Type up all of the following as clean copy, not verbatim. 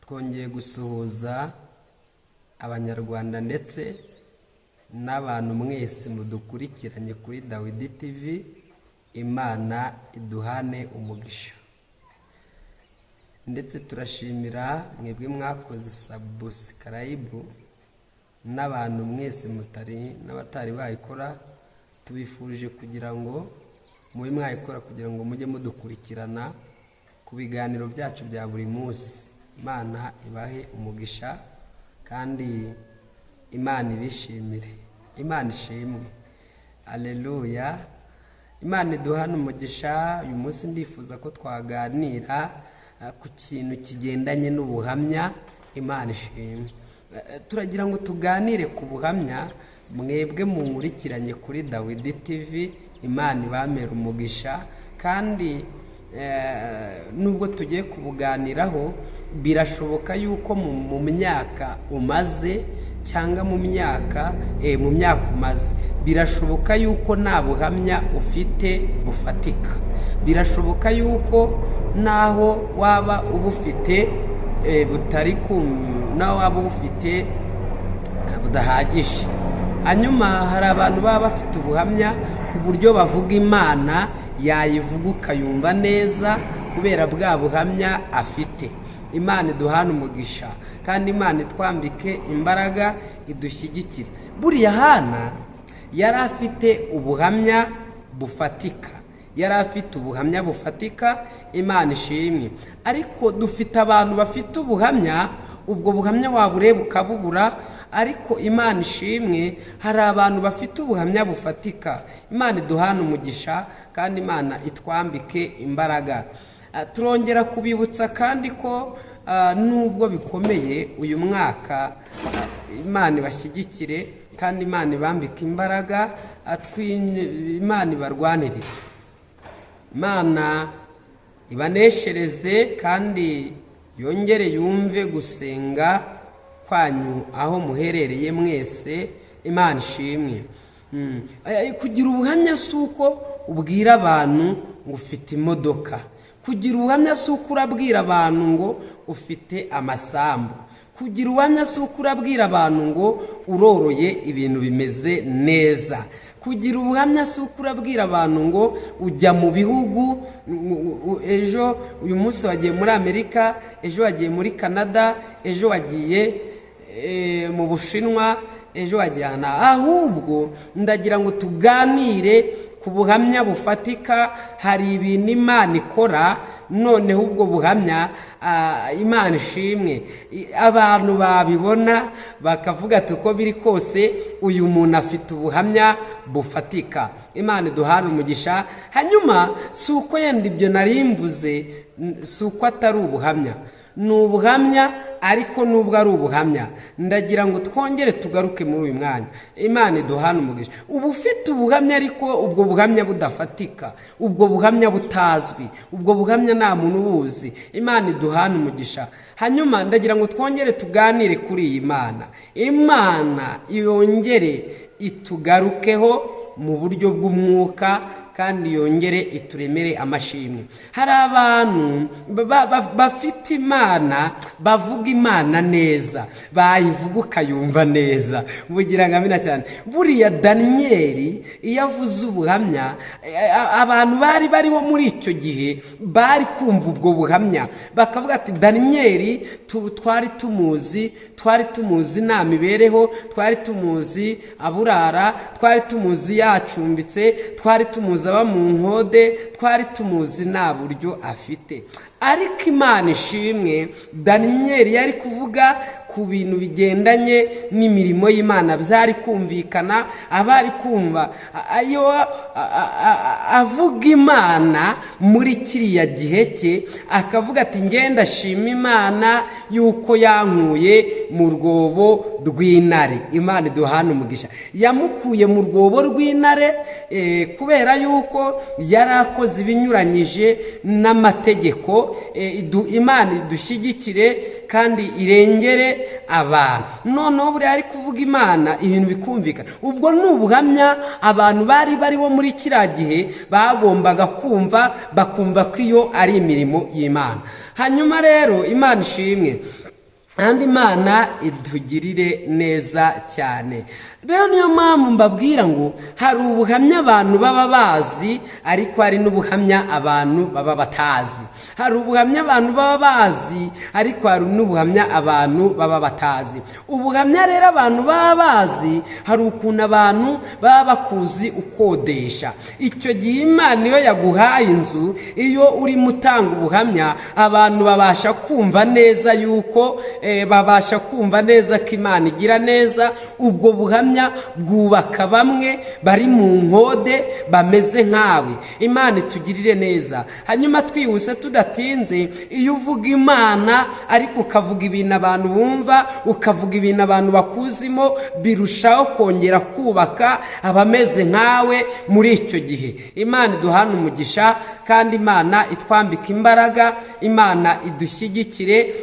twongeye gusuhuza abanyarwanda ndetse n'abantu mwese mudukurikiranye kuri Dawidi TV. Imana iduhane umugisha, ndetse turashimira mwebwe mwakoze subscribe n'abantu mwese mutari n'abatari bayikora. Tubifurije kugira ngo mube mwayikora kugira ngo mujye mudukurikirana ku biganiro byacu bya buri munsi. Imana ibahe umugisha kandi Imana ibishimire, Imana ishimwe. Alleluya. Imana iduhane umugisha. Uyu munsi ndifuza ko twaganira ku kintu kigendanye n'ubuhamya. Imana ishimwe. Turagira ngo tuganire ku buhamya. Mwebwe munkurikiranye kuri Dawidi TV, Imana ibamere umugisha. Kandi nubwo tugiye kubuganiraho, birashoboka yuko mu myaka umaze cyangwa mu myaka umaze, birashoboka yuko nta buhamya ufite bufatika. Birashoboka yuko naho waba ubufite butari naho waba ubufite budahagije. Hanyuma hari abantu baba bafite ubuhamya ku buryo bavuga Imana yayivuga ukayumva neza kubera bwa buhamya afite. Imana iduhane umugisha kandi Imana itwambike imbaraga, idushyigikire. Buriya Hana yari afite ubuhamya bufatika, yari afite ubuhamya bufatika. Imana ishimwe. Ariko dufite abantu bafite ubuhamya, ubwo buhamya wabureba ukabubura. Ariko Imana ishimwe, hari abantu bafite ubuhamya bufatika. Imana iduhane umugisha kandi Imana itwambike imbaraga. Turongera kubibutsa kandi ko nubwo bikomeye uyu mwaka, Imana ibashyigikire kandi Imana ibambike imbaraga, Imana ibarwanirire, Imana ibaneshereze kandi yongere yumve gusenga kwanyu aho muherereye mwese. Imana ishimwe. Kugira ubuhamya si uko ubwira abantu ngo ufite imodoka. Kugira ubuhamya si uko urabwira abantu ngo ufite amasambu. Kugira ubuhamya si uko urabwira abantu ngo uroroye ibintu bimeze neza. Kugira ubuhamya si uko urabwira abantu ngo ujya mu bihugu, ejo uyu munsi wagiye muri Amerika, ejo wagiye muri Canada, ejo wagiye mu Bushinwa, ejo wajyana. Ahubwo ndagira ngo tuganire ku buhamya bufatika. Hari ibintu Imana ikora, noneho ubwo buhamya Imana ishimwe, abantu babibona bakavuga ati uko biri kose uyu muntu afite ubuhamya bufatika. Imana iduhane umugisha. Hanyuma si uko yenda ibyo nari mvuze, si uko atari ubuhamya, ni ubuhamya. Ariko nubwo ari ubuhamya, ndagira ngo twongere tugaruke muri uyu mwanya. Imana iduhane umugisha. Uba ufite ubuhamya ariko ubwo buhamya budafatika, ubwo buhamya butazwi, ubwo buhamya nta muntu ubuzi. Imana iduhane umugisha. Hanyuma ndagira ngo twongere tuganire kuri iyi Mana. Imana yongere itugarukeho mu buryo bw'umwuka kandi yongere ituremere amashimwe. Hari abantu bafite Imana, bavuga Imana neza, bayivuga ukayumva neza. Bugira ngo amina cyane. Buriya Daniyeli iyo avuze ubuhamya, abantu bari bariho muri icyo gihe bari kumva ubwo buhamya, bakavuga ati Daniyeli twari tumuzi nta mibereho, twari tumuzi aburara, twari tumuzi yacumbitse, twari tumuzi aba mu nkode, twari tumuzi nta buryo afite. Ariko Imana ishimwe, Daniyeli yari kuvuga ku bintu bigendanye n'imirimo y'Imana, byari kumvikana. Abari kumva ayo avuga Imana muri kiriya gihe cye, akavuga ati ngenda shima Imana yuko yankuye mu rwobo rw'intare. Imana iduhane umugisha. Yamukuye mu rwobo rw'intare kubera yuko yari akoze ibinyuranyije n'amategeko. Imana idushyigikire kandi irengere abantu. Noneho buriya ari kuvuga Imana ibintu bikumvikana. Ubwo ni ubuhamya abantu bari bariho muri kiriya gihe bagombaga kumva, bakumva ko iyo ari imirimo y'Imana. Hanyuma rero Imana ishimwe kandi Imana idugirire neza cyane. Rero niyo mpamvu mbabwira ngo hari ubuhamya abantu baba bazi, ariko hari n'ubuhamya abantu baba batazi. Hari ubuhamya abantu baba bazi, ariko hari n'ubuhamya abantu baba batazi. Ubuhamya rero abantu baba bazi, hari ukuntu abantu baba bakuzi ukodesha. Icyo gihe Imana iyo yaguhaye inzu, iyo urimo utanga ubuhamya, abantu babasha kumva neza yuko babasha kumva neza ko Imana igira neza. Ubwo buhamya bwubaka bamwe bari mu nkode bameze nkawe. Imana itugirire neza. Hanyuma twihuse tudatinze, iyo uvuga Imana ariko ukavuga ibintu abantu bumva, ukavuga ibintu abantu bakuzimo, birushaho kongera kubaka abameze nkawe muri icyo gihe. Imana iduhana umugisha kandi Imana itwambika imbaraga, Imana idushyigikire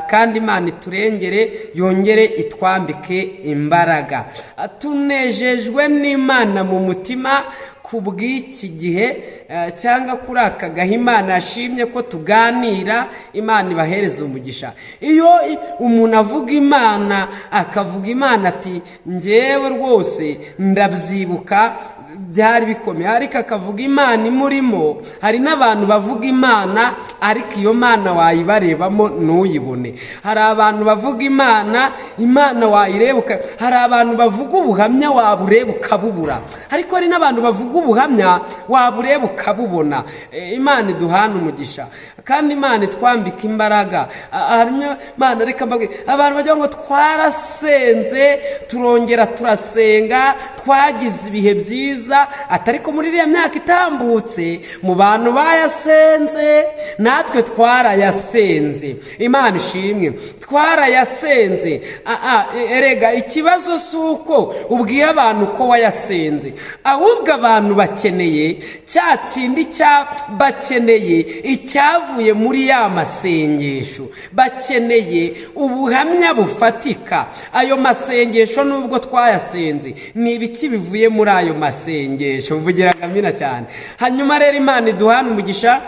kandi Imana iturengere, yongere itwambike imbaraga. Tunejejwe n'Imana mu mutima ku bw'iki gihe cyangwa kuri aka gahe Imana yashimye ko tuganira. Imana ibahereza umugisha. Iyo umuntu avuga Imana akavuga Imana ati njyewe rwose ndabyibuka byari bikomeye, ariko akavuga Imana imurimo. Hari n'abantu bavuga Imana ariko iyo Mana wayibarebamo ntuyibone. Hari abantu bavuga Imana wayirebuka. Hari abantu bavuga ubuhamya wabureba ukabubura, ariko hari n'abantu bavuga ubuhamya wabureba ukabubona. Imana iduhana umugisha kandi Imana itwambika imbaraga. Imana reka mbabwire, abantu bagira ngo twarasenze turongera turasenga, twagize ibihe byiza, atariko muri iriya myaka itambutse mu bantu bayasenze natwe twarayasenze. Imana ishimwe, twarayasenze. Erega ikibazo si uko ubwira abantu ko wayasenze, ahubwo abantu bakeneye cya kindi bakeneye icyavuye muri ya masengesho, bakeneye ubuhamya bufatika. Ayo masengesho nubwo twayasenze, ni ibiki bivuye muri ayo masengesho? Mvugira ngamina cyane. Hanyuma rero Imana iduhana umugisha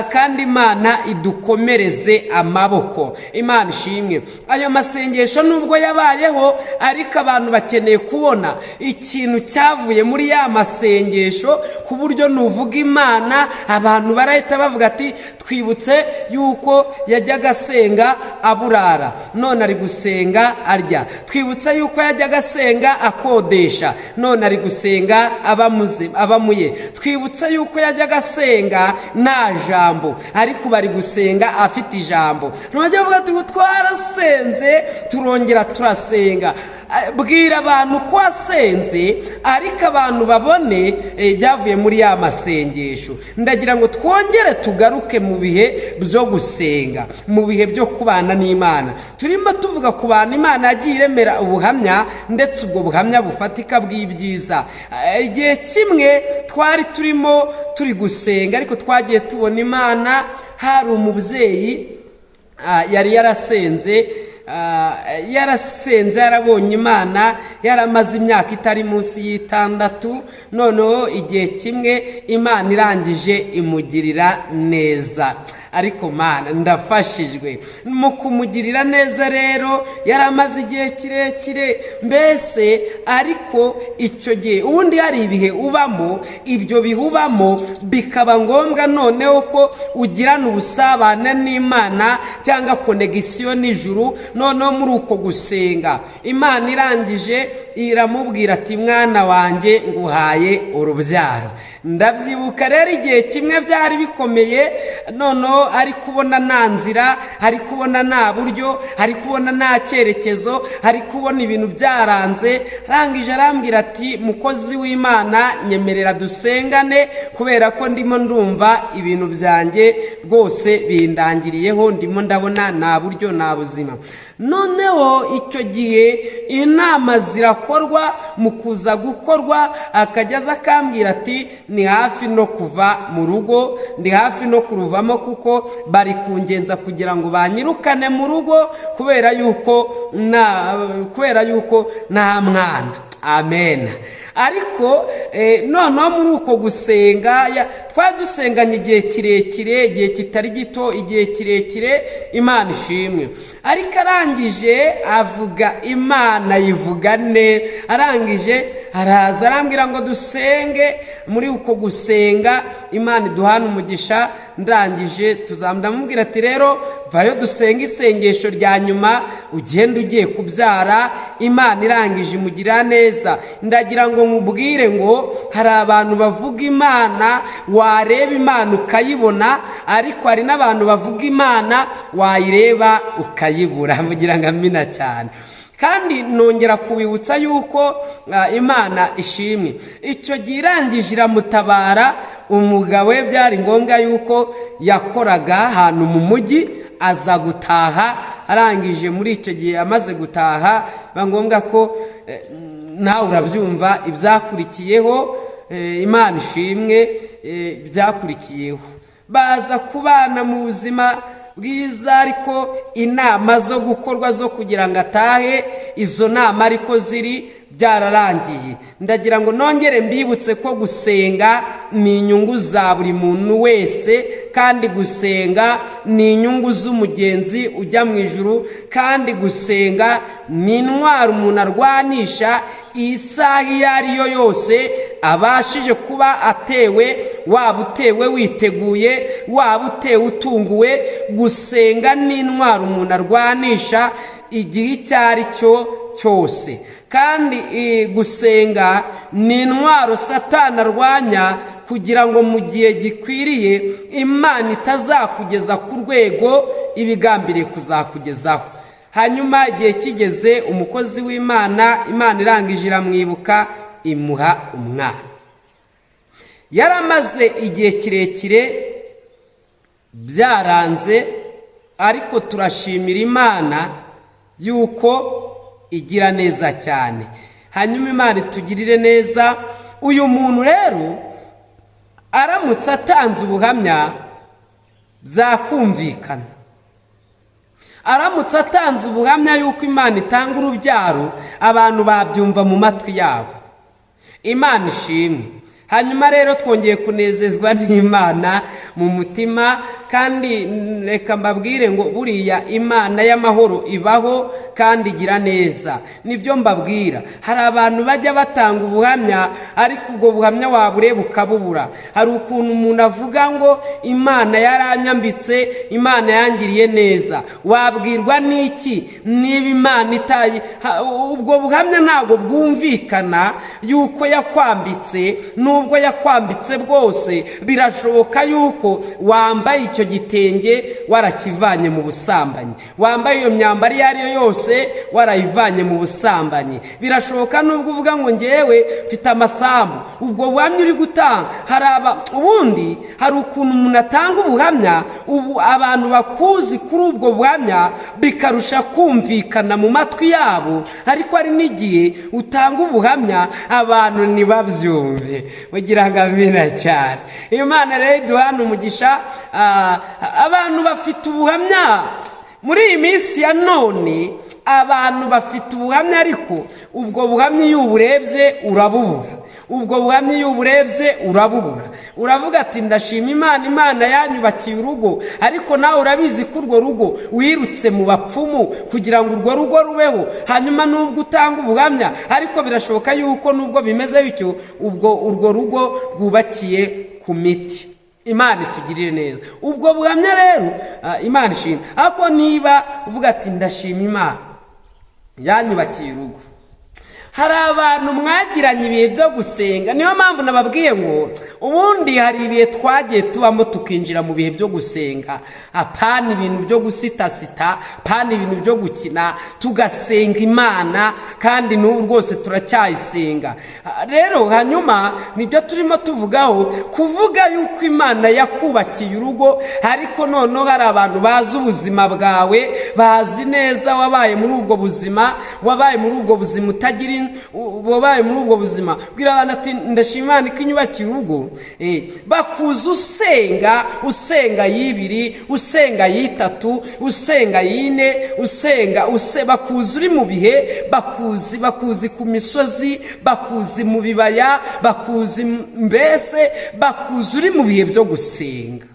kandi Imana idukomereze amaboko. Imana ishimwe. Ayo masengesho nubwo yabayeho, ariko abantu bakeneye kubona ikintu cyavuye muri ya masengesho, ku buryo nuvuga Imana abantu barahita bavuga ati twibutse yuko yajyaga asenga aburara, none ari gusenga arya. Twibutse yuko yajyaga asenga akodesha, none ari gusenga abamuye. Twibutse yuko yajyaga asenga nta jambo, ariko bari gusenga afite ijambo. Nujya vuga ati twarasenze turongera turasenga. Bwira abantu ko wasenze, ariko abantu babone ibyavuye muri ya masengesho. Ndagira ngo twongere tugaruke mu bihe byo gusenga, mu bihe byo kubana n'Imana. Turimo tuvuga ku bantu Imana yagiye iremera ubuhamya, ndetse ubwo buhamya bufatika bw'ibyiza. Igihe kimwe twari turi gusenga, ariko twagiye tubona Imana. Hari umubyeyi yari yarasenze yarabonye Imana, yaramaze imyaka itari munsi y'6. Noneho igihe kimwe Imana irangije imugirira neza. Ariko Mana ndafashijwe mu kumugirira neza. Rero yaramaze igihe kirekire mbese, ariko icyo gihe ubundi hari ibihe ubamo, ibyo bihe ubamo bikaba ngombwa noneho ko ugirana ubusabane n'Imana cyangwa konegisiyo n'ijuru. Noneho muri uko gusenga, Imana irangije iramubwira ati mwana wanjye nguhaye urubyaro. Ndabyibuka rero igihe kimwe byari bikomeye, noneho ari kubona nta nzira, ari kubona nta buryo, ari kubona nta cyerekezo, ari kubona ibintu byaranze. Arangije arambwira ati mukozi w'Imana nyemerera dusengane, kubera ko ndimo ndumva ibintu byanjye rwose bindangiriyeho, ndimo ndabona nta buryo nta buzima. Noneho icyo gihe inama zirakora bidakorwa, mu kuza gukorwa akajya aza akambwira ati ni hafi no kuva mu rugo, ndi hafi no kuruvamo kuko bari kungenza kugira ngo banyirukane mu rugo kubera yuko nta mwana. Amen. Ariko noneho muri uko gusenga twari dusenganye igihe kirekire, igihe kitari gito, igihe kirekire, Imana ishimwe. Ariko arangije avuga Imana yivugane, arangije araza arambwira ngo dusenge. Muri uko gusenga Imana iduhana umugisha, ndangije ndamubwira ati rero vayo dusenga isengesho rya nyuma, ugenda ugiye kubyara. Imana irangije imugira neza. Ndagira ngo nkubwire ngo hari abantu bavuga Imana, wareba Imana ukayibona, ariko hari n'abantu bavuga Imana wayireba ukayibura. Mugira ngo amina cyane. Kandi nongera kubibutsa yuko Imana ishimwe. Icyo gihe irangije iramutabara. Umugabo we byari ngombwa yuko yakoraga ahantu mu mujyi, aza gutaha. Arangije muri icyo gihe amaze gutaha, biba ngombwa ko nawe urabyumva ibyakurikiyeho. Imana ishimwe, byakurikiyeho baza kubana mu buzima bwiza, ariko inama zo gukorwa zo kugira ngo atahe, izo nama ariko ziri byararangiye. Ndagira ngo nongere mbibutse ko gusenga ni inyungu za buri muntu wese, kandi gusenga ni inyungu z'umugenzi ujya mu ijuru, kandi gusenga ni intwaro umuntu arwanisha isaha iyo ari yo yose abashije kuba atewe, waba utewe witeguye, waba utewe utunguwe. Gusenga ni intwaro umuntu arwanisha igihe icyo ari cyo cyose, kandi gusenga ni intwaro Satani arwanya kugira ngo mu gihe gikwiriye Imana itazakugeza ku rwego ibigambiriye kuzakugezaho. Hanyuma igihe kigeze, umukozi w'Imana, Imana irangije iramwibuka, imuha umwana. Yaramaze igihe kirekire byaranze, ariko turashimira Imana yuko igira neza cyane. Hanyuma Imana itugirire neza. Uyu muntu rero aramutse atanze ubuhamya byakumvikana. Aramutse atanze ubuhamya yuko Imana itanga urubyaro, abantu babyumva mu matwi yabo. Imana ishimwe. Hanyuma rero twongeye kunezezwa n'Imana mu mutima, kandi reka mbabwire ngo buriya Imana y'amahoro ibaho kandi igira neza. Nibyo mbabwira. Hari abantu bajya batanga ubuhamya, ariko ubwo buhamya wabureba ukabubura. Hari ukuntu umuntu avuga ngo Imana yaranyambitse, Imana yangiriye neza. Wabwirwa n'iki niba Imana itayi? Ubwo buhamya ntabwo bwumvikana yuko yakwambitse. Nubwo yakwambitse bwose, birashoboka yuko wambaye icyo gitenge warakivanye mu busambanyi, wambaye iyo myambaro iyo ari yo yose warayivanye mu busambanyi. Birashoboka nubwo uvuga ngo ngewe mfite amasambu. Ubwo buhamya uri gutanga, ubundi hari ukuntu umuntu atanga ubuhamya, ubu abantu bakuzi kuri ubwo buhamya bikarusha kumvikana mu matwi yabo, ariko hari n'igihe utanga ubuhamya abantu ntibabyumve. Mugira ngo amina cyane. Imana rero iduhana umugisha. Abantu bafite ubuhamya muri iyi minsi ya none, abantu bafite ubuhamya, ariko ubwo buhamya iyo uburebye urabubura. Ubwo buhamya iyo uburebye urabubura. Uravuga ati ndashima Imana, Imana yanyubakiye urugo, ariko nawe urabizi ko urwo rugo wirutse mu bapfumu kugira ngo urwo rugo rubeho. Hanyuma nubwo utanga ubuhamya, ariko birashoboka yuko nubwo bimeze bityo, ubwo urwo rugo rwubakiye ku miti. Imana itugirire neza. Ubwo buhamya rero Imana ishimwe. Ariko niba uvuga ati ndashima Imana yanyubakiye urugo, hari abantu mwagiranye ibihe byo gusenga. Niyo mpamvu nababwiye ngo ubundi hari ibihe twagiye tubamo tukinjira mu bihe byo gusenga. Apana ibintu byo gusitasita, apana ibintu byo gukina, tugasenga Imana, kandi n'ubu rwose turacyayisenga. Rero hanyuma nibyo turimo tuvugaho, kuvuga yuko Imana yakubakiye urugo, ariko noneho hari abantu bazi ubuzima bwawe, bazi neza wabaye muri ubwo buzima, wabaye muri ubwo buzima utagira, wabaye muri ubwo buzima. Bwira abantu ati ndashima Imana ko inyubakiye urugo, bakuzi usenga y'ibiri, usenga y'itatu, usenga y'ine, bakuzi uri mu bihe, bakuzi ku misozi, bakuzi mu bibaya, bakuzi mbese bakuzi uri mu bihe byo gusenga.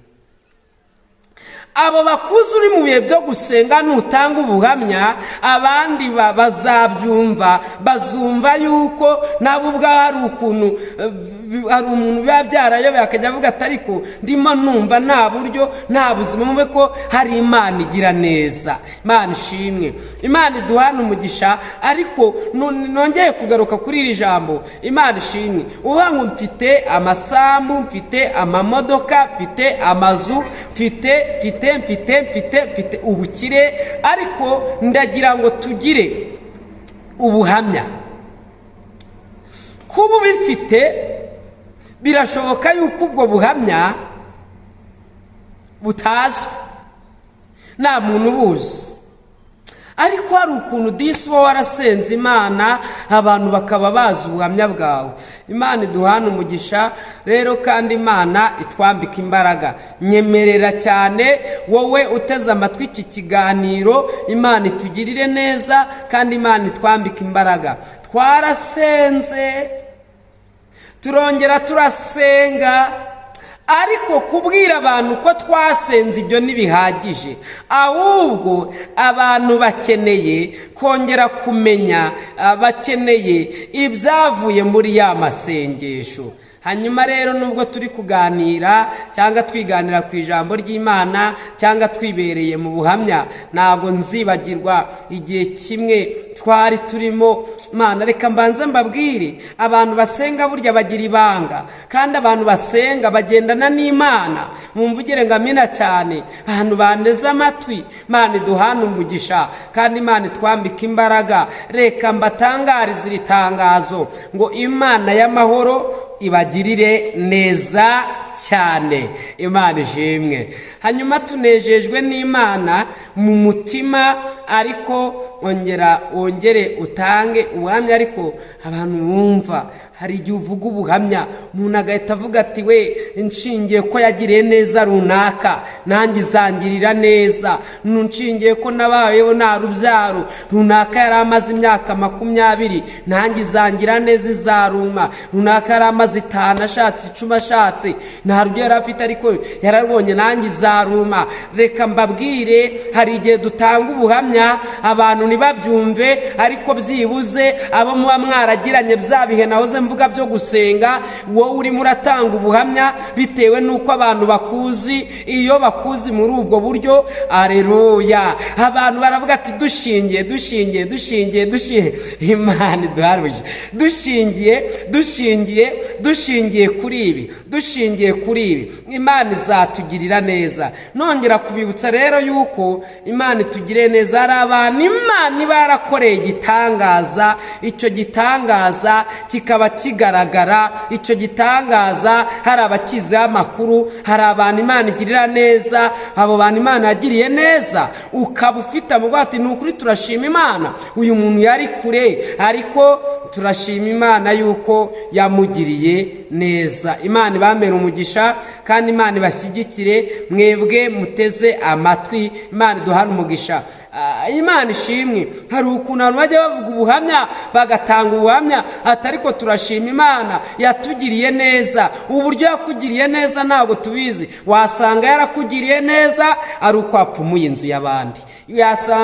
Abo bakuzi uri mu bihe byo gusenga nutanga ubuhamya, abandi bazabyumva, bazumva yuko nabo ubwaho hari ukuntu hari umuntu biba byarayobe akajya avuga ati ariko ndimo numva nta buryo nta buzima, mube ko hari Imana igira neza. Imana ishimwe, Imana iduhana umugisha. Ariko nongeye kugaruka kuri iri jambo, Imana ishimwe. Uvuga ngo mfite amasambu, mfite amamodoka, mfite amazu, mfite ubukire, ariko ndagira ngo tugire ubuhamya. Kuba ubifite birashoboka yuko ubwo buhamya butazwi, nta muntu ubuzi, ariko hari ukuntu disi uba warasenze Imana abantu bakaba bazi ubuhamya bwawe. Imana iduhana umugisha rero, kandi Imana itwambika imbaraga. Nyemerera cyane wowe uteze amatwi iki kiganiro, Imana itugirire neza kandi Imana itwambika imbaraga. Twarasenze turongera turasenga, ariko kubwira abantu ko twasenze ibyo ntibihagije, ahubwo abantu bakeneye kongera kumenya, bakeneye ibyavuye muri ya masengesho. Hanyuma rero nubwo turi kuganira cyangwa twiganira ku ijambo ry'Imana cyangwa twibereye mu buhamya, ntabwo nzibagirwa igihe kimwe twari turimo. Mana, reka mbanze mbabwire, abantu basenga burya bagira ibanga, kandi abantu basenga bagendana n'Imana. Mumvugire ngo amina cyane, abantu baneze amatwi. Mana iduhana umugisha kandi Imana itwambika imbaraga. Reka mbatangarize iri tangazo ngo Imana y'amahoro ibagirire neza cyane. Imana ishimwe. Hanyuma tunejejwe n'Imana mu mutima, ariko wongere utange ubuhamya. Ariko abantu bumva, hari igihe uvuga ubuhamya umuntu agahita avuga ati we nshingiye ko yagiriye neza runaka nanjye izangirira neza, nshingiye ko nabayeho nta rubyaro runaka yari amaze imyaka 20 nanjye izangira neza izaruma, runaka yari amaze 5 ashatse 10 ashatse nta rubyo yari afite ariko yarabonye nanjye izaruma. Reka mbabwire, hari igihe dutanga ubuhamya abantu ntibabyumve, ariko byibuze abo muba mwaragiranye bya bihe nahoze mvuga byo gusenga, wowe urimo uratanga ubuhamya bitewe nuko abantu bakuzi. Iyo bakuzi muri ubwo buryo, aleluya, abantu baravuga ati dushingiye Imana iduharuje, dushingiye kuri ibi Imana izatugirira neza. Nongera kubibutsa rero yuko Imana itugire neza. Hari abantu Imana iba yarakoreye igitangaza, icyo gitangaza kikaba kigaragara, icyo gitangaza hari abakizeho amakuru. Hari abantu Imana igirira neza, abo bantu Imana yagiriye neza, ukaba ufite amuvuga ati ni ukuri turashima Imana, uyu muntu yari kure ariko turashima Imana yuko yamugiriye neza. Imana ibamere umugisha kandi Imana ibashyigikire, mwebwe muteze amatwi. Imana iduhana umugisha. Imana ishimwe. Hari ukuntu abantu bajya bavuga ubuhamya bagatanga ubuhamya ati ariko turashima Imana yatugiriye neza. Uburyo yakugiriye neza ntabwo tubizi. Wasanga yarakugiriye neza ari uko wapfumuye inzu y'abandi,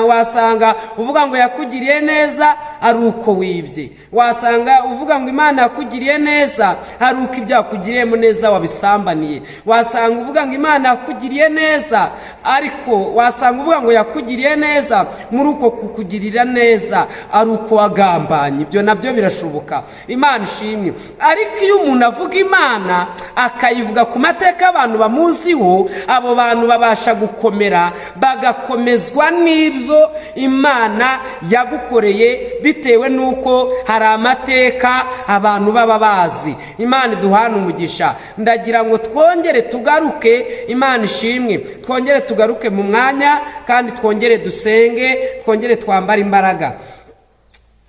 wasanga uvuga ngo yakugiriye neza ari uko wibye, wasanga uvuga ngo Imana yakugiriye neza ari uko ibyo yakugiriyemo neza wabisambaniye, wasanga uvuga ngo Imana yakugiriye neza, ariko wasanga uvuga ngo yakugiriye neza muri uko kukugirira neza ari uko wagambanye. Ibyo nabyo birashoboka. Imana ishimwe. Ariko iyo umuntu avuga Imana akayivuga ku mateka abantu bamuziho, abo bantu babasha gukomera bagakomezwa n'ibyo Imana yagukoreye bitewe n'uko hari amateka abantu baba bazi. Imana iduhana umugisha. Ndagira ngo twongere tugaruke, Imana ishimwe, twongere tugaruke mu mwanya kandi twongere dusenge, twongere twambare imbaraga.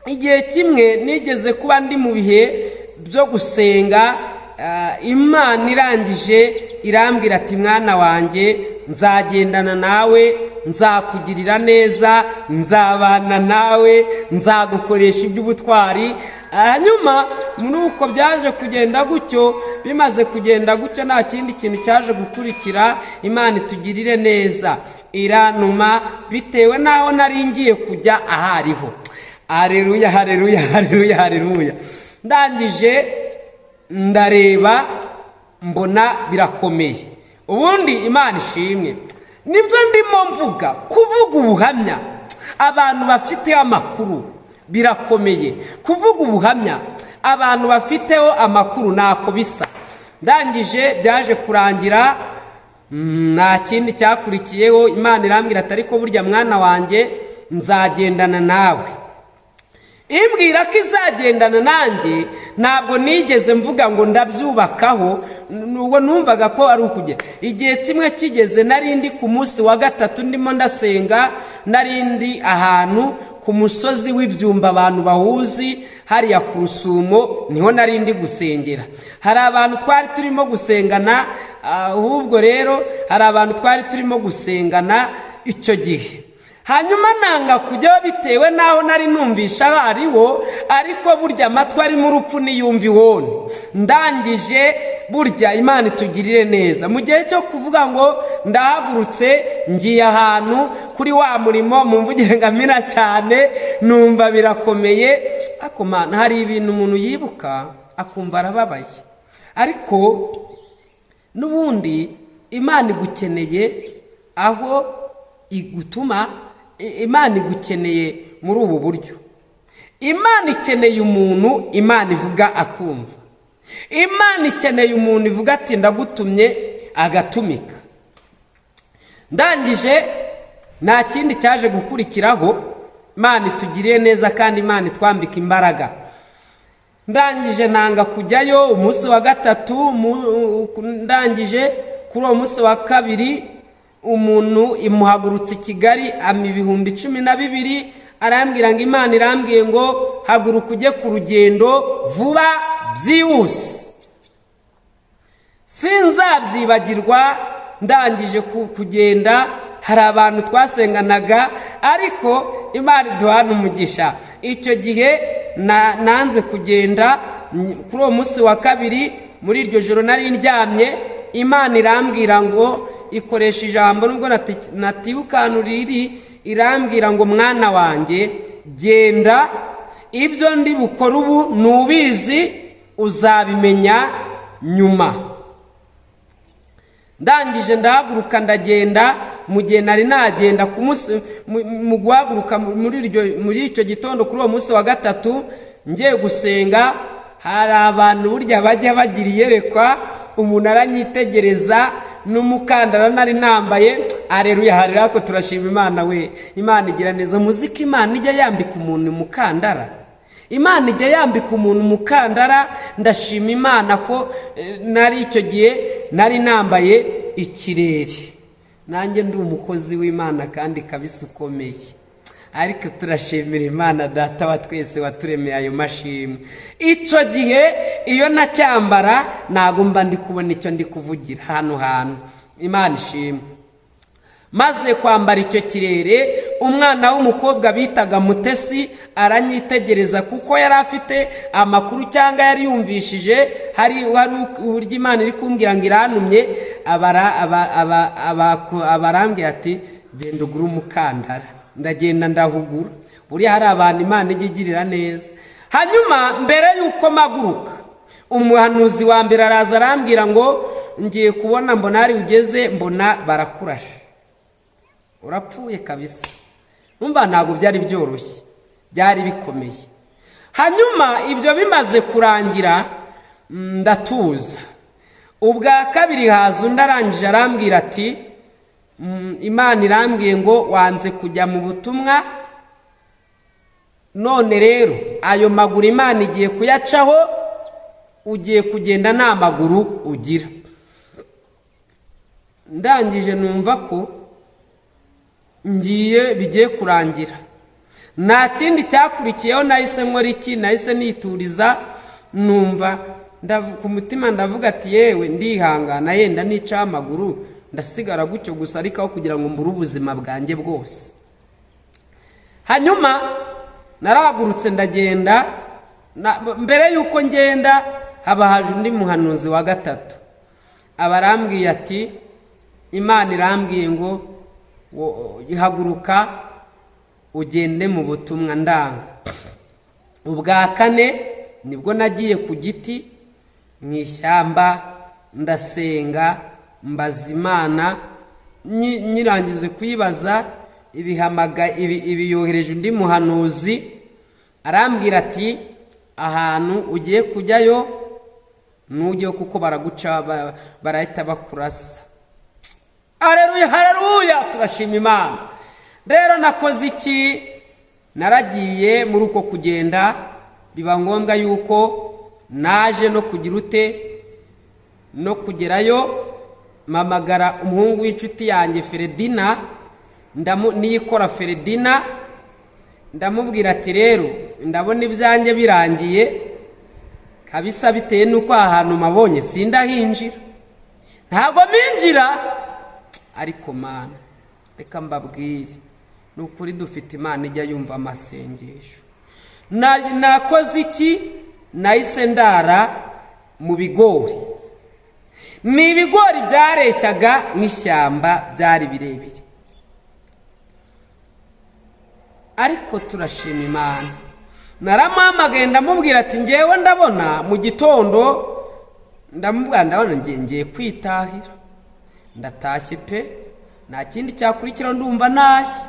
Igihe kimwe nigeze kuba ndi mu bihe byo gusenga, Imana irangije irambwira ati mwana wanjye, nzagendana nawe, nzakugirira neza, nzabana nawe, nzagukoresha iby'ubutwari. Hanyuma nuko byaje kugenda gutyo. Bimaze kugenda gutyo, nta kindi kintu cyaje gukurikira. Imana itugirire neza, iranuma bitewe naho nari ngiye kujya ahariho. Haleluya, haleluya, haleluya, haleluya. Ndangije ndareba mbona birakomeye. Ubundi Imana ishimwe, nibyo ndimo mvuga, kuvuga ubuhamya abantu bafite amakuru birakomeye. Kuvuga ubuhamya abantu bafiteho amakuru ntako bisa. Ndangije byaje kurangira, nta kindi cyakurikiyeho. Imana irambwira ati ariko burya mwana wanjye, nzagendana nawe. Imbwira ko izagendana nanjye, ntabwo nigeze mvuga ngo ndabyubakaho, nubwo numvaga ko ari ukujya. Igihe kimwe kigeze, narindi ku munsi wa gatatu ndimo ndasenga, narindi ahantu ku musozi w'ibyumba abantu bahuzi hariya ku Rusumo, niho narindi gusengera. Hari abantu twari turimo gusengana, ahubwo rero hari abantu twari turimo gusengana icyo gihe. Hanyuma nanga kujya bitewe naho nari numvisha hariho, ariko burya amatwi ari mu rupfu niyumva iwone. Ndangije burya Imana itugirire neza. Mu gihe cyo kuvuga ngo ndahagurutse ngiye ahantu kuri wa murimo, mumvugire ngamira cyane, numva birakomeye. Ako Mana, hari ibintu umuntu yibuka akumva arababaye, ariko n'ubundi Imana igukeneye aho igutuma. Imana igukeneye muri ubu buryo. Imana ikeneye umuntu Imana ivuga akumva. Imana ikeneye umuntu ivuga ati ndagutumye agatumika. Ndangije nta kindi cyaje gukurikiraho. Imana itugiriye neza kandi Imana itwambika imbaraga. Ndangije nanga kujyayo umunsi wa gatatu. Ndangije kuri uwo munsi wa kabiri, umuntu imuhagurutse i Kigali ama 12,000, arambwira ngo Imana irambwiye ngo haguruka ujye ku rugendo vuba byihuse. Sinzabyibagirwa. Ndangije kugenda, hari abantu twasenganaga, ariko Imana iduhana umugisha. Icyo gihe nanze kugenda. Kuri uwo munsi wa kabiri, muri iryo joro nari ndyamye, Imana irambwira ngo, ikoresha ijambo nubwo natibukanuriri, irambwira ngo mwana wanjye, genda, ibyo ndi bukora ubu nubizi, uzabimenya nyuma. Ndangije ndahaguruka ndagenda. Mu gihe nari nagenda ku munsi mu guhaguruka muri icyo gitondo kuri uwo munsi wa gatatu ngiye gusenga, hari abantu burya bajya bagira iyerekwa, umuntu aranyitegereza n'umukandara nari nambaye. Haleluya, haleluya, ko turashima Imana we. Imana igira neza. Muziki Imana ijya yambika umuntu umukandara. Imana ijya yambika umuntu umukandara. Ndashima Imana ko nari icyo gihe nari nambaye ikirere. Nanjye ndi umukozi w'Imana kandi kabisa ukomeye. Ariko turashimira Imana Data wa twese waturemeye ayo mashimwe. Icyo gihe iyo nacyambara ntabwo mba ndi kubona icyo ndi kuvugira hano hantu. Imana ishimwe. Maze kwambara icyo kirere, umwana w'umukobwa bitaga Mutesi aranyitegereza, kuko yari afite amakuru cyangwa yari yumvishije hari uburyo Imana iri kumbwira ngo irantumye. Abarambwira ati genda ugura umukandara. Ndagenda ndahugura. Buriya hari abantu Imana ijya igirira neza. Hanyuma mbere yuko maguruka, umuhanuzi wa mbere araza arambwira ngo ngiye kubona mbona hari ugeze, mbona barakurashe, urapfuye kabisa. Numva ntabwo byari byoroshye, byari bikomeye. Hanyuma ibyo bimaze kurangira, ndatuza. Ubwa kabiri haza undi arangije arambwira ati Imana irambwiye ngo wanze kujya mu butumwa none rero ayo maguru Imana igiye kuyacaho, ugiye kugenda nta maguru ugira. Ndangije numva ko bigiye kurangira. Nta kindi cyakurikiyeho, nahise nkora iki, nahise nituriza, numva ku mutima ndavuga ati yewe ndihangana, yenda nica amaguru ndasigara gutyo gusa, ariko aho kugira ngo mbure ubuzima bwanjye bwose. Hanyuma narahagurutse ndagenda. Mbere yuko ngenda haba haje undi muhanuzi wa gatatu, abarambwiye ati Imana irambwiye ngo ihaguruka ugende mu butumwa. Ndanga. Ubwa kane nibwo nagiye ku giti mu ishyamba ndasenga, mbaza Imana. Nyirangize kuyibaza, ibiyohereje undi muhanuzi, arambwira ati ahantu ugiye kujyayo nujye, kuko baraguca, barahita bakurasa. Haleluya, haleluya, turashima Imana. Rero nakoze iki? Naragiye muri uko kugenda, biba ngombwa yuko naje no kugira ute, no kugerayo. Mamagara umuhungu w'inshuti yanjye Feredina, niyikora Feredina, ndamubwira ati rero ndabona ibyanjye birangiye kabisa, bitewe nuko ahantu mabonye sindahinjira, ntabwo minjira. Ariko Mana, reka mbabwire, nukuri dufite Imana ijya yumva amasengesho. Nakoze iki? Nahise ndara mu bigori. Ni ibigori byareshyaga n'ishyamba, byari birebire. Ariko turashima Imana. Naramuhamagaye ndamubwira ati ngewe ndabona mu gitondo, ndabona ngiye kwitahira. Ndatashye pe, nta kindi cyakurikira, ndumva ntashye.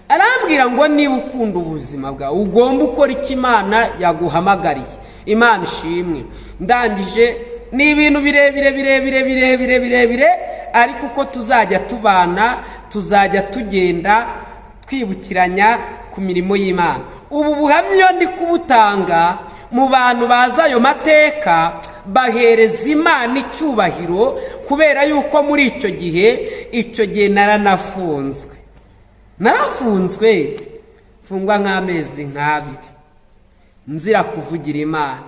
Arambwira ngo niba ukunda ubuzima bwawe ugomba ukora icyo Imana yaguhamagariye. Imana ishimwe. Ndangije ni ibintu birebire, ariko uko tuzajya tubana, tuzajya tugenda twibukiranya ku mirimo y'Imana. Ubu buhamya iyo ndi kubutanga mu bantu baza ayo mateka, bahereza Imana icyubahiro, kubera yuko muri icyo gihe naranafunzwe. Narafunzwe, fungwa nk'amezi nk'abiri, nzira kuvugira Imana.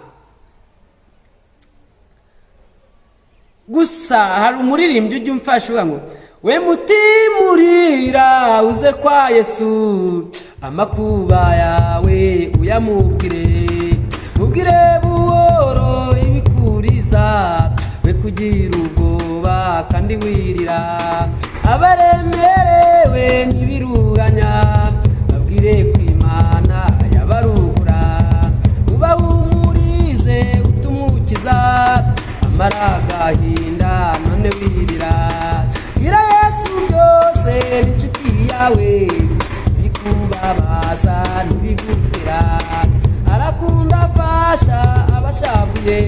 Gusa hari umuririmbyi ujya umfasha uvuga ngo, we mutimurira uze kwa Yesu, amakuba yawe uyamubwire, mubwire buhoro ibikuriza, we kugira ubwoba kandi wirira, abaremerewe ntibiruhanya, babwire ko Imana yabarugura, ubahumurize utumukiza, amara agahinda none wirira, gira Yesu byose n'inshuti yawe, bikubabaza ntibigutera, arakunda afasha abashavuye,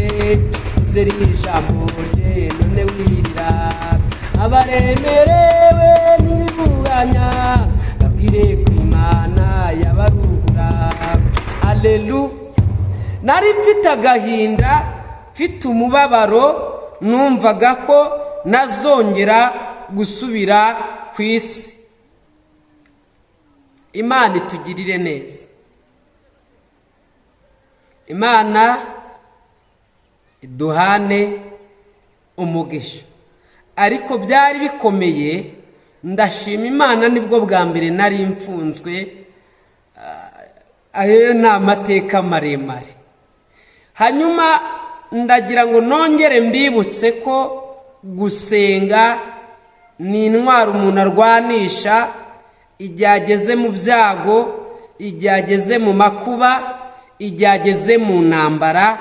uzera ijambo rye none wirira, abaremerewe ntibiburanya, babwire ko Imana yabarugura. Haleluya. Nari mfite agahinda, mfite umubabaro, numvaga ko nazongera gusubira ku isi. Imana itugirire neza. Imana iduhane umugisha. Ariko byari bikomeye, ndashima Imana, nibwo bwa mbere nari mfunzwe. Ayo ni amateka maremare. Hanyuma ndagira ngo nongere mbibutse ko gusenga ni intwaro umuntu arwanisha igihe ageze mu byago, igihe ageze mu makuba, igihe ageze mu ntambara,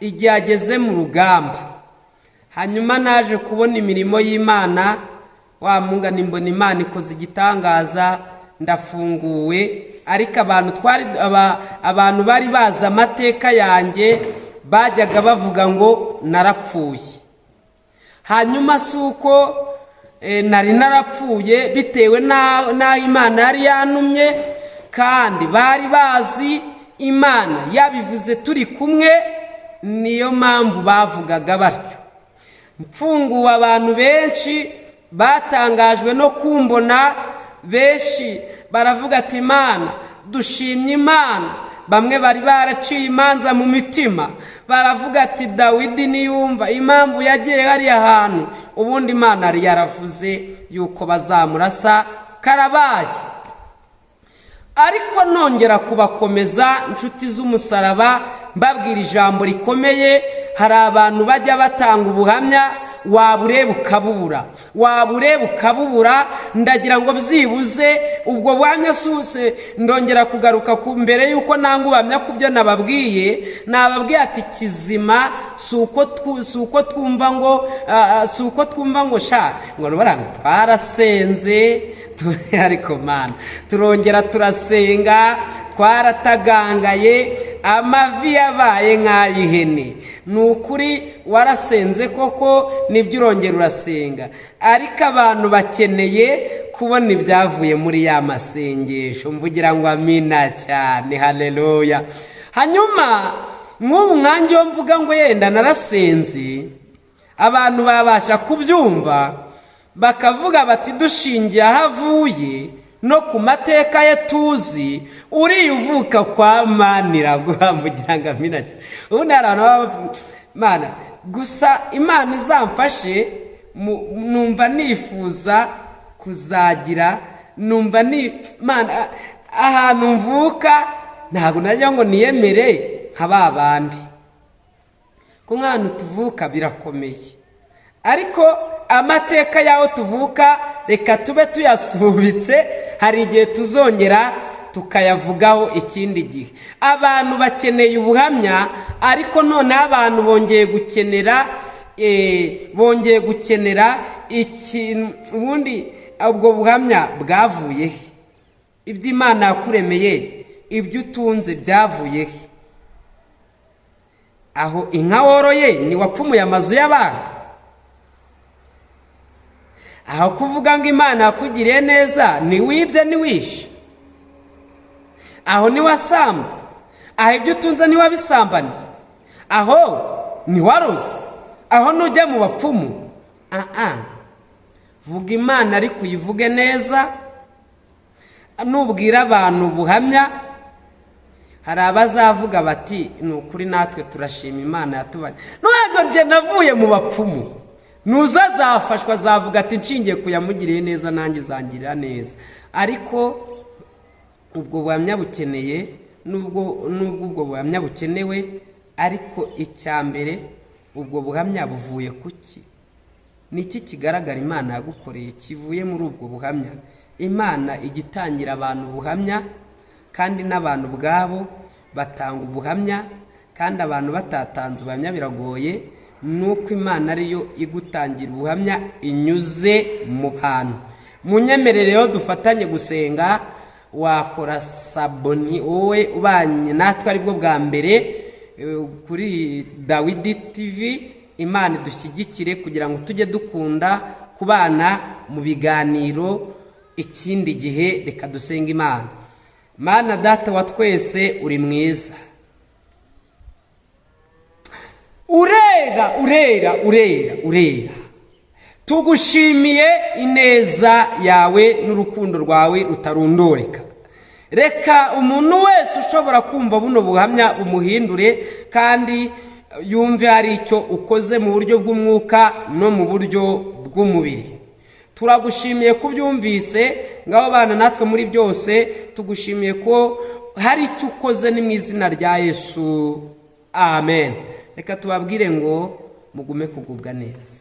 igihe ageze mu rugamba. Hanyuma naje kubona imirimo y'Imana, wa munga nimbona Imana ikoze igitangaza, ndafunguwe. Ariko abantu bari baza amateka yanjye bajyaga bavuga ngo narapfuye. Hanyuma si uko nari narapfuye, bitewe n'aho Imana yari yantumye, kandi bari bazi Imana yabivuze turi kumwe, niyo mpamvu bavugaga batyo. Mfunguwe abantu benshi batangajwe no kumbona, benshi baravuga ati Imana, dushimye Imana. Bamwe bari baraciye imanza mu mitima, baravuga ati Dawidi niyumva impamvu yagiye hariya hantu, ubundi Imana yari yaravuze yuko bazamurasa karabaye. Ariko nongera kubakomeza inshuti z'umusaraba, mbabwira ijambo rikomeye. Hari abantu bajya batanga ubuhamya, wabureba ukabubura, wabureba ukabubura. Ndagira ngo byibuze ubwo buhamya suse ndongera kugaruka ku mbere yuko nanga ubuhamya ku byo nababwiye. Nababwiye ati kizima suko twumva ngo sha ngo baranga twarasenze ariko Mana turongera turasenga, twaratagangaye, amavi yabaye nk'ay'ihene. Ni ukuri warasenze koko, nibyo urongera urasenga, ariko abantu bakeneye kubona ibyavuye muri ya masengesho. Mvugira ngo amina cyane, haleluya. Hanyuma nk'ubu nkanjye yo mvuga ngo yenda narasenze, abantu babasha kubyumva bakavuga bati dushingiye aho avuye no ku mateka ye tuzi, uriya uvuka kwa Maniraguha. Mvugira ngo amina cyane. Ubundi hari abantu Mana gusa Imana izamfashe, numva nifuza kuzagira, numva Mana ahantu mvuka ntabwo najya ngo niyemere nka babandi, ko nk'ahantu tuvuka birakomeye, ariko amateka yaho tuvuka reka tube tuyasubitse, hari igihe tuzongera tukayavugaho ikindi gihe. Abantu bakeneye ubuhamya, ariko none abantu bongeye gukenera ikintu. Ubundi ubwo buhamya bwavuye he? Ibyo Imana yakuremeye, ibyo utunze byavuye he? Aho inka woroye ni wapfumuye amazu y'abandi? Aho kuvuga ngo Imana yakugiriye neza ni wibye ni wishe? Aho ni wasamba? Aho ibyo utunze ni wabisambaniye? Aho ni waroze? Aho nujya mu bapfumu? Vuga Imana ariko uyivuge neza. Nubwira abantu ubuhamya, hari abazavuga bati ni ukuri natwe turashima Imana yatubanye. Nubwo bye navuye mu bapfumu, nuzazafashwa azavuga ati nshingiye kuyamugiriye neza nanjye zangirira neza. Ariko ubwo buhamya bukeneye, nubwo ubwo buhamya bukenewe, ariko icya mbere ubwo buhamya buvuye kuki? Niki kigaragara Imana yagukoreye kivuye muri ubwo buhamya? Imana igitangira abantu ubuhamya, kandi n'abantu bwabo batanga ubuhamya, kandi abantu batatanze ubuhamya biragoye. Nuko Imana ariyo igutangira ubuhamya inyuze mu bantu. Munyemerere rero dufatanye gusenga. Wakora saboni wowe ubanye natwe aribwo bwa mbere kuri Dawidi TV. Imana idushyigikire kugira ngo tujye dukunda kubana mu biganiro. Ikindi gihe reka dusenga Imana. Mana data wa twese uri mwiza, urera urera urera urera. Tugushimiye ineza yawe n'urukundo rwawe rutarondoreka. Reka umuntu wese ushobora kumva buno buhamya bumuhindure, kandi yumve hari icyo ukoze mu buryo bw'umwuka no mu buryo bw'umubiri. Turagushimiye kubyumvise, ngaho bana natwe muri byose. Tugushimiye ko hari icyo ukoze, ni mu izina rya Yesu, amen. Reka tubabwire ngo mugume kugubwa neza.